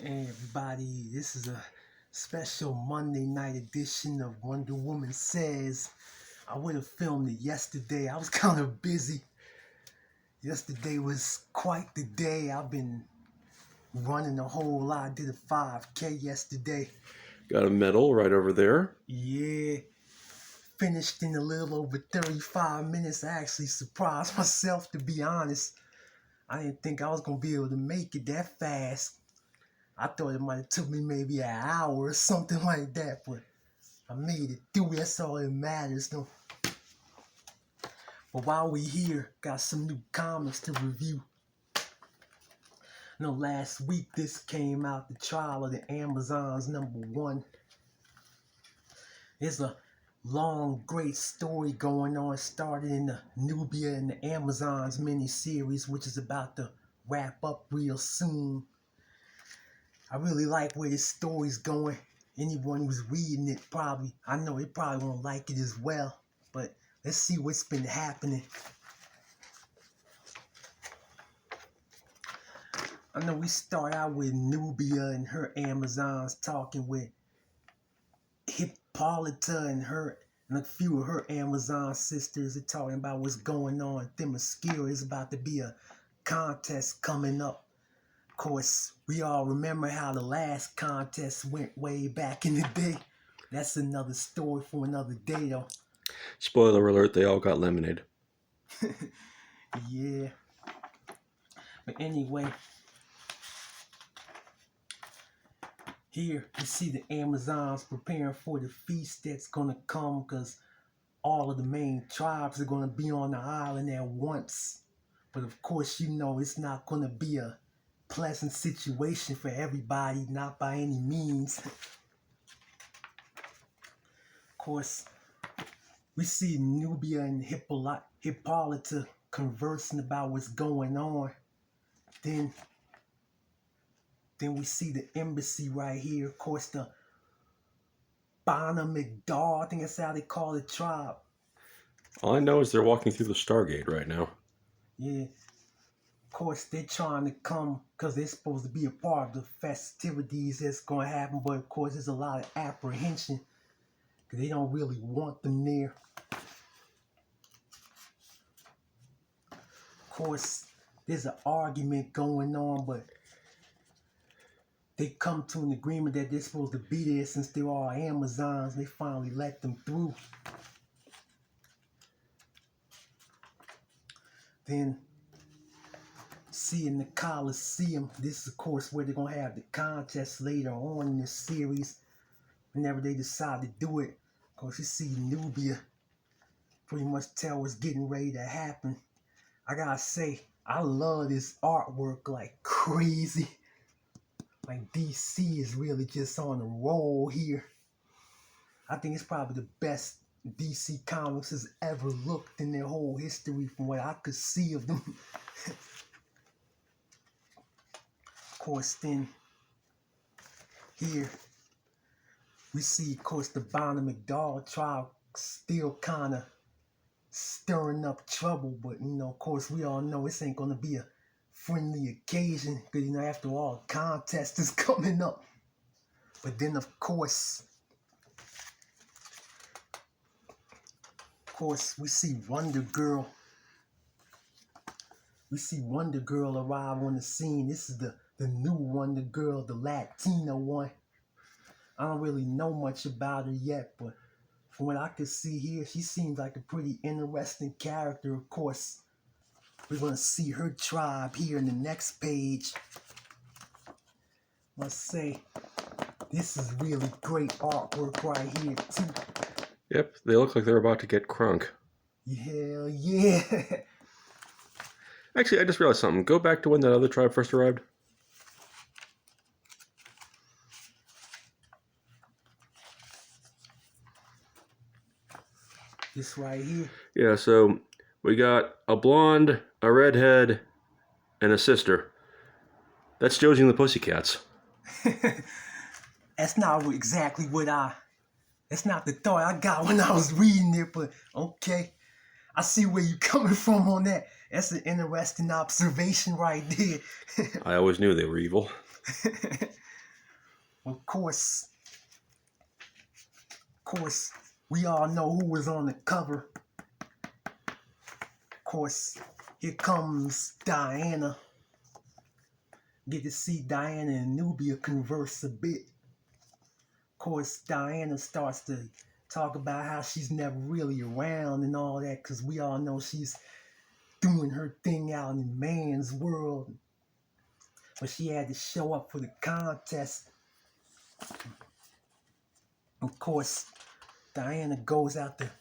Hey everybody, this is a special Monday night edition of Wonder Woman Says. I would have filmed it yesterday. I was kind of busy. Yesterday was quite the day. I've been running a whole lot. I did a 5K yesterday. Got a medal right over there. Yeah, finished in a little over 35 minutes. I actually surprised myself, to be honest. I didn't think I was going to be able to make it that fast. I thought it might have took me maybe an hour or something like that, but I made it through. That's all that matters, though. But while we here, got some new comics to review. Last week this came out, the Trial of the Amazons #1. There's a long, great story going on, started in the Nubia and the Amazons miniseries, which is about to wrap up real soon. I really like where this story's going. Anyone who's reading it I know they probably won't like it as well, but let's see what's been happening. I know we start out with Nubia and her Amazons talking with Hippolyta and a few of her Amazon sisters. They're talking about what's going on. Themyscira is about to be a contest coming up. Of course, we all remember how the last contest went way back in the day. That's another story for another day, though. Spoiler alert, they all got lemonade. Yeah. But anyway, here you see the Amazons preparing for the feast that's gonna come, because all of the main tribes are gonna be on the island at once. But of course, you know it's not gonna be a pleasant situation for everybody, not by any means. Of course, we see Nubia and Hippolyta conversing about what's going on. Then we see the embassy right here. Of course, the Bana McDowell, I think that's how they call the tribe. All I know is they're walking through the Stargate right now. Yeah. Of course, they're trying to come because they're supposed to be a part of the festivities that's going to happen. But of course, there's a lot of apprehension because they don't really want them there. Of course, there's an argument going on, but they come to an agreement that they're supposed to be there since they're all Amazons. They finally let them through. Then, see in the Coliseum, this is of course where they're going to have the contest later on in this series. Whenever they decide to do it, of course you see Nubia pretty much tell what's getting ready to happen. I gotta say, I love this artwork like crazy. Like DC is really just on a roll here. I think it's probably the best DC Comics has ever looked in their whole history from what I could see of them. Of course, then here we see, of course, the Bana McDowell trial still kind of stirring up trouble, but of course, we all know this ain't gonna be a friendly occasion because after all, contest is coming up. But then, of course, we see Wonder Girl. We see Wonder Girl arrive on the scene. This is the new Wonder Girl, the Latina one. I don't really know much about her yet, but from what I could see here, she seems like a pretty interesting character. Of course, we're going to see her tribe here in the next page. Let's say this is really great artwork right here, too. Yep, they look like they're about to get crunk. Hell yeah. Actually, I just realized something. Go back to when that other tribe first arrived. This right here. Yeah, so we got a blonde, a redhead, and a sister. That's Josie and the Pussycats. That's not exactly that's not the thought I got when I was reading it, but okay. I see where you're coming from on that. That's an interesting observation right there. I always knew they were evil. Of course, we all know who was on the cover. Of course, here comes Diana. Get to see Diana and Nubia converse a bit. Of course, Diana starts to talk about how she's never really around and all that, because we all know she's doing her thing out in man's world. But she had to show up for the contest. Of course, Diana goes out to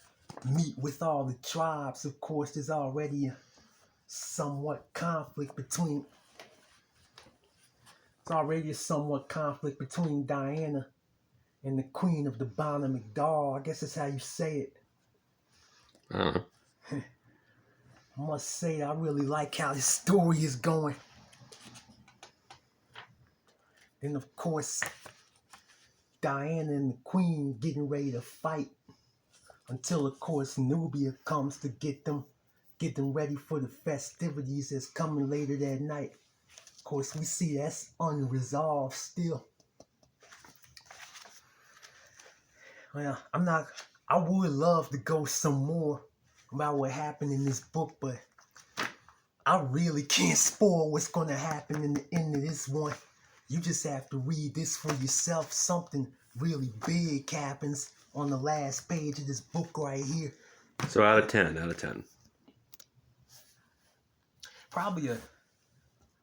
meet with all the tribes. Of course, there's already a somewhat conflict between Diana and the Queen of the Bonner McDowell. I guess that's how you say it. I don't know. I must say, I really like how this story is going. Then, of course, Diana and the Queen getting ready to fight until, of course, Nubia comes to get them ready for the festivities that's coming later that night. Of course, we see that's unresolved still. Well, I would love to go some more about what happened in this book, but I really can't spoil what's going to happen in the end of this one. You just have to read this for yourself. Something really big happens on the last page of this book right here. So out of 10. Probably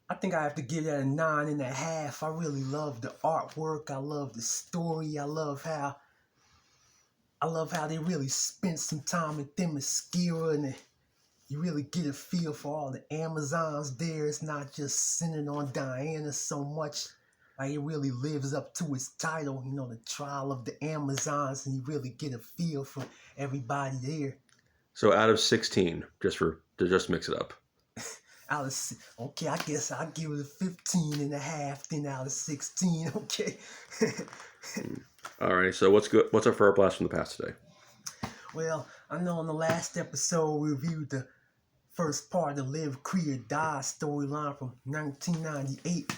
I think I have to give that a 9.5. I really love the artwork. I love the story. I love how they really spent some time at Themyscira, and you really get a feel for all the Amazons there. It's not just centered on Diana so much. Like, it really lives up to its title, the Trial of the Amazons, and you really get a feel for everybody there. So out of 16, to just mix it up. Okay, I guess I'll give it a 15.5 then out of 16, okay? All right, so what's our fur blast from the past today? Well, I know in the last episode we reviewed the first part of the Live, Free or Die storyline from 1998.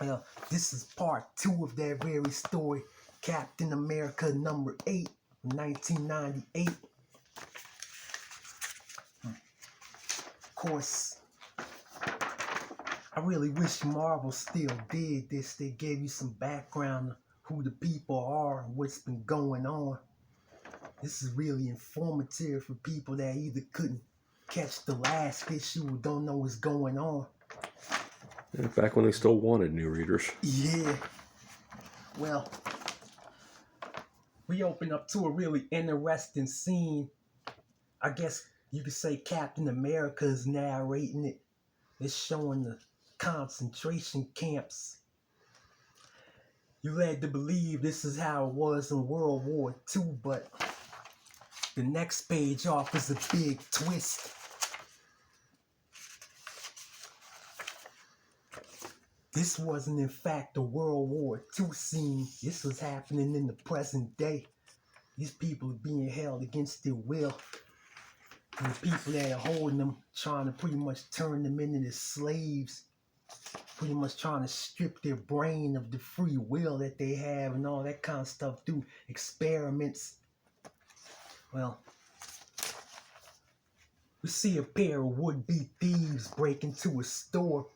Well, this is part 2 of that very story, Captain America number 8 from 1998. Of course, I really wish Marvel still did this. They gave you some background of who the people are and what's been going on. This is really informative for people that either couldn't catch the last issue or don't know what's going on. Yeah, back when they still wanted new readers. Yeah. Well, we open up to a really interesting scene. I guess you could say Captain America is narrating it. It's showing the concentration camps. You're led to believe this is how it was in World War II, but the next page offers a big twist. This wasn't in fact a World War II scene. This was happening in the present day. These people are being held against their will. And the people that are holding them, trying to pretty much turn them into slaves. Pretty much trying to strip their brain of the free will that they have and all that kind of stuff through experiments. Well, we see a pair of would-be thieves break into a store.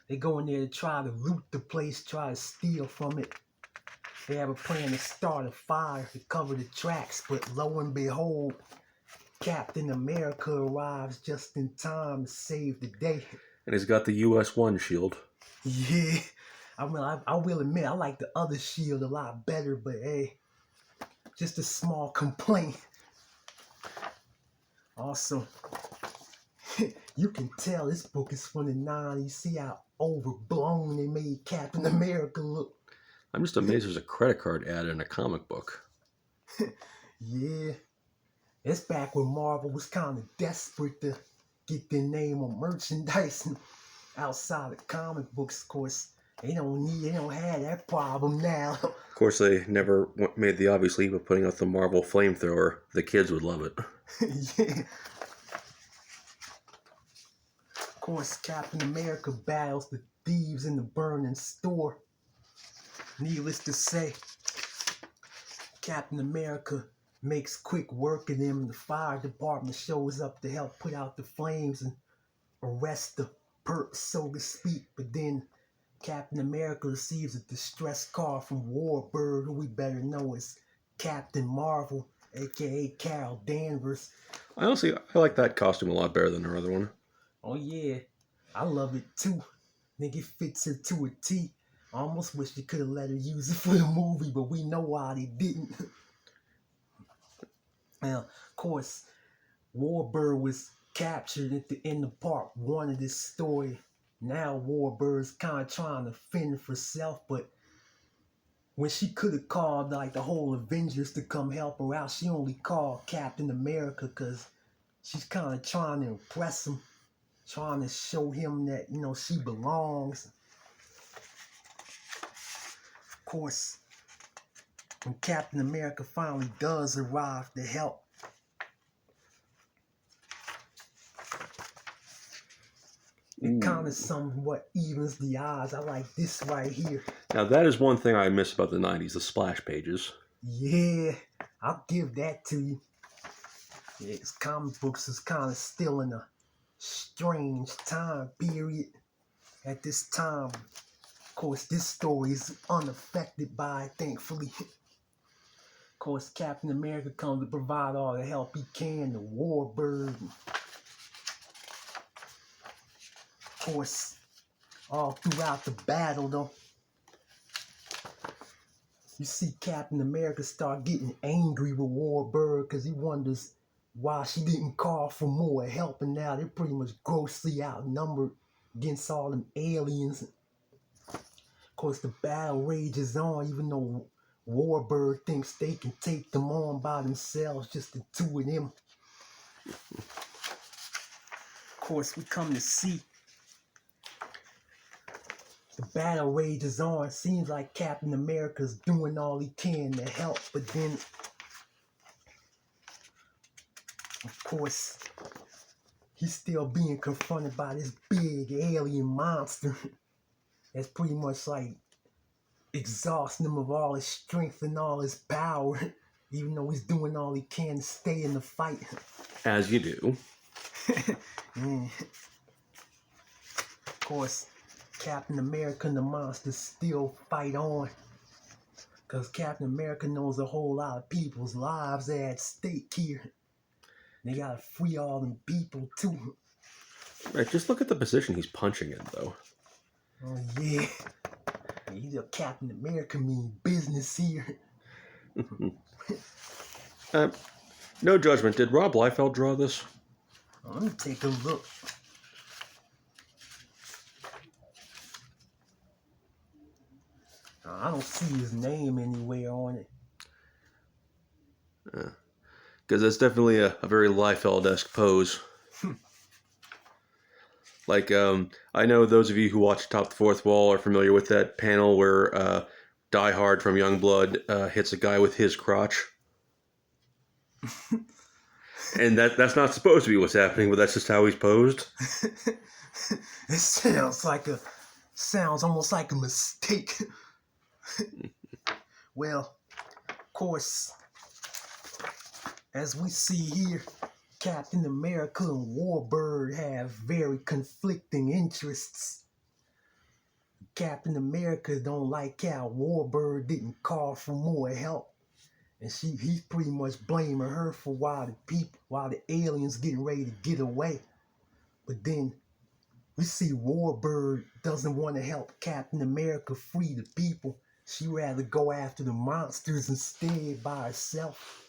They go in there to try to loot the place, try to steal from it. They have a plan to start a fire to cover the tracks, but lo and behold, Captain America arrives just in time to save the day. And he's got the US 1 shield. Yeah, I will admit, I like the other shield a lot better, but hey, just a small complaint. Also, you can tell this book is from the 90s. See how overblown they made Captain America look. I'm just amazed there's a credit card ad in a comic book. Yeah, it's back when Marvel was kind of desperate to get their name on merchandise, and outside of comic books, of course, they don't have that problem now. Of course, they never made the obvious leap of putting out the Marvel flamethrower. The kids would love it. Yeah. Of course, Captain America battles the thieves in the burning store. Needless to say, Captain America makes quick work of them. The fire department shows up to help put out the flames and arrest the perp, so to speak. But then Captain America receives a distress call from Warbird, who we better know as Captain Marvel, aka Carol Danvers. Honestly, I like that costume a lot better than her other one. Oh yeah, I love it too. Think it fits her to a T. I almost wish they could have let her use it for the movie, but we know why they didn't. Now, of course, Warbird was captured at the end of part one of this story. Now Warbird's kind of trying to fend for herself, but when she could have called like the whole Avengers to come help her out, she only called Captain America because she's kind of trying to impress him, trying to show him that, you know, she belongs. Of course, when Captain America finally does arrive to help, it kind of somewhat evens the odds. I like this right here. Now, that is one thing I miss about the 90s, the splash pages. Yeah, I'll give that to you. Yeah, 'cause comic books is kind of still in a strange time period at this time. Of course, this story is unaffected by it, thankfully. Of course, Captain America comes to provide all the help he can to Warbird. Of course, all throughout the battle, though, you see Captain America start getting angry with Warbird because he wonders why she didn't call for more help, and now they're pretty much grossly outnumbered against all them aliens. Of course, the battle rages on, even though Warbird thinks they can take them on by themselves, just the two of them. Of course, we come to see the battle rages on. Seems like Captain America's doing all he can to help, but then, of course, he's still being confronted by this big alien monster that's pretty much like exhausting him of all his strength and all his power, even though he's doing all he can to stay in the fight. As you do. Yeah. Of course, Captain America and the monsters still fight on, because Captain America knows a whole lot of people's lives are at stake here. They gotta free all them people too. Right, just look at the position he's punching in, though. Oh yeah. He's a Captain America mean business here. No judgment. Did Rob Liefeld draw this? Let me take a look. I don't see his name anywhere on it. Because that's definitely a very Liefeld-esque pose. Like, I know those of you who watch Top the Fourth Wall are familiar with that panel where Die Hard from Youngblood hits a guy with his crotch. And that's not supposed to be what's happening, but that's just how he's posed. It sounds almost like a mistake. Well, of course, as we see here, Captain America and Warbird have very conflicting interests. Captain America don't like how Warbird didn't call for more help, and he's pretty much blaming her for why the aliens getting ready to get away. But then we see Warbird doesn't want to help Captain America free the people. She'd rather go after the monsters instead by herself.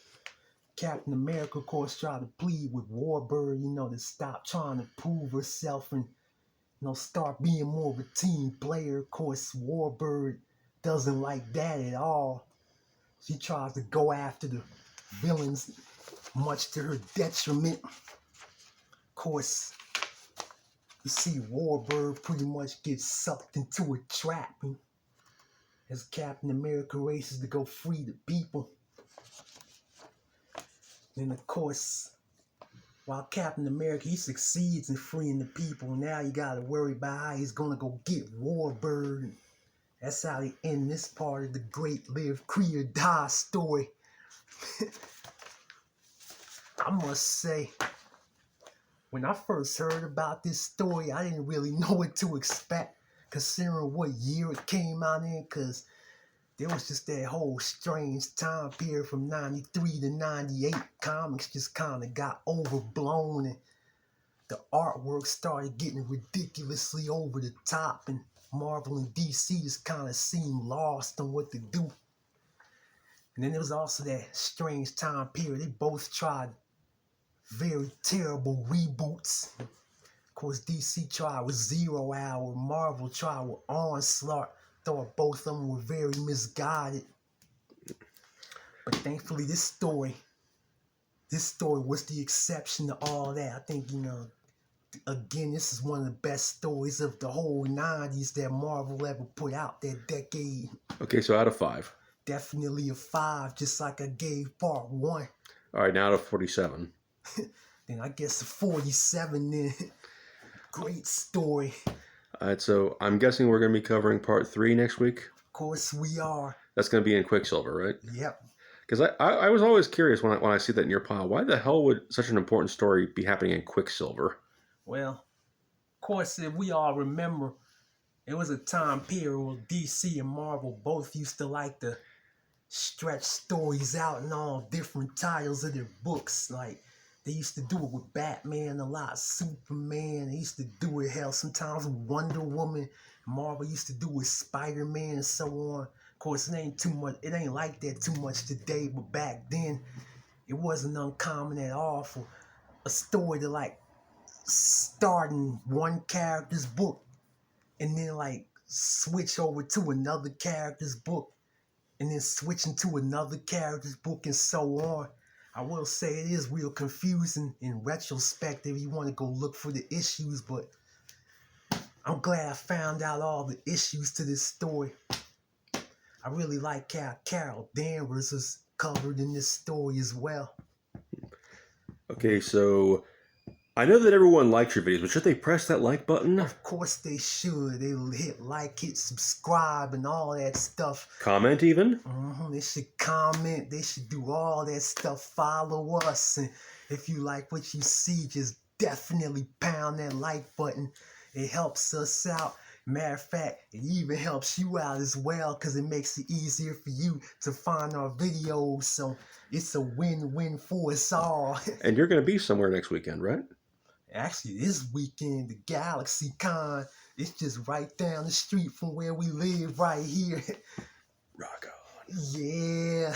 Captain America, of course, tried to plead with Warbird, to stop trying to prove herself and, start being more of a team player. Of course, Warbird doesn't like that at all. She tries to go after the villains, much to her detriment. Of course, you see Warbird pretty much gets sucked into a trap as Captain America races to go free the people. And of course, while Captain America, he succeeds in freeing the people, now you gotta worry about how he's gonna go get Warbird. That's how they end this part of the great live, create, or die story. I must say, when I first heard about this story, I didn't really know what to expect, considering what year it came out in, because there was just that whole strange time period from 93 to 98. Comics just kind of got overblown, and the artwork started getting ridiculously over the top, and Marvel and DC just kind of seemed lost on what to do. And then there was also that strange time period. They both tried very terrible reboots. Of course, DC tried with Zero Hour, Marvel tried with Onslaught. Thought both of them were very misguided. But thankfully, this story was the exception to all that. I think, again, this is one of the best stories of the whole 90s that Marvel ever put out that decade. Okay, so out of 5. Definitely a 5, just like I gave part 1. All right, now out of 47. Then I guess a 47 then. Great story. All right, so I'm guessing we're going to be covering part 3 next week. Of course we are. That's going to be in Quicksilver, right? Yep. Because I was always curious when I see that in your pile, why the hell would such an important story be happening in Quicksilver? Well, of course, if we all remember, it was a time period where DC and Marvel both used to like to stretch stories out in all different titles of their books. Like, they used to do it with Batman a lot, Superman. They used to do it, hell, sometimes with Wonder Woman. Marvel used to do it with Spider-Man and so on. Of course, it ain't like that too much today, but back then, it wasn't uncommon at all for a story to, like, start in one character's book and then, like, switch over to another character's book and then switch into another character's book and so on. I will say it is real confusing in retrospect if you want to go look for the issues, but I'm glad I found out all the issues to this story. I really like how Carol Danvers is covered in this story as well. Okay, so I know that everyone likes your videos, but should they press that like button? Of course they should. They'll hit like, hit subscribe, and all that stuff. Comment even? They should comment. They should do all that stuff. Follow us. And if you like what you see, just definitely pound that like button. It helps us out. Matter of fact, it even helps you out as well because it makes it easier for you to find our videos. So it's a win-win for us all. And you're going to be somewhere next weekend, right? Actually, this weekend, the Galaxy Con, it's just right down the street from where we live right here. Rock on. Yeah,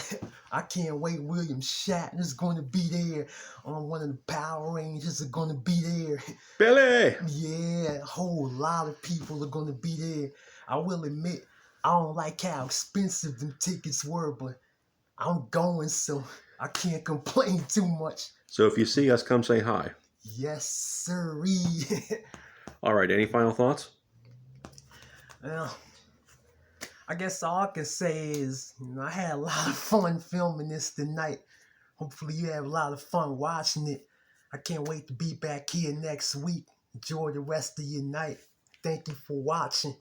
I can't wait. William Shatner's going to be there. One of the Power Rangers are going to be there. Billy! Yeah, a whole lot of people are going to be there. I will admit, I don't like how expensive them tickets were, but I'm going, so I can't complain too much. So if you see us, come say hi. Yes, sirree. All right, any final thoughts? Well, I guess all I can say is, I had a lot of fun filming this tonight. Hopefully you have a lot of fun watching it. I can't wait to be back here next week. Enjoy the rest of your night. Thank you for watching.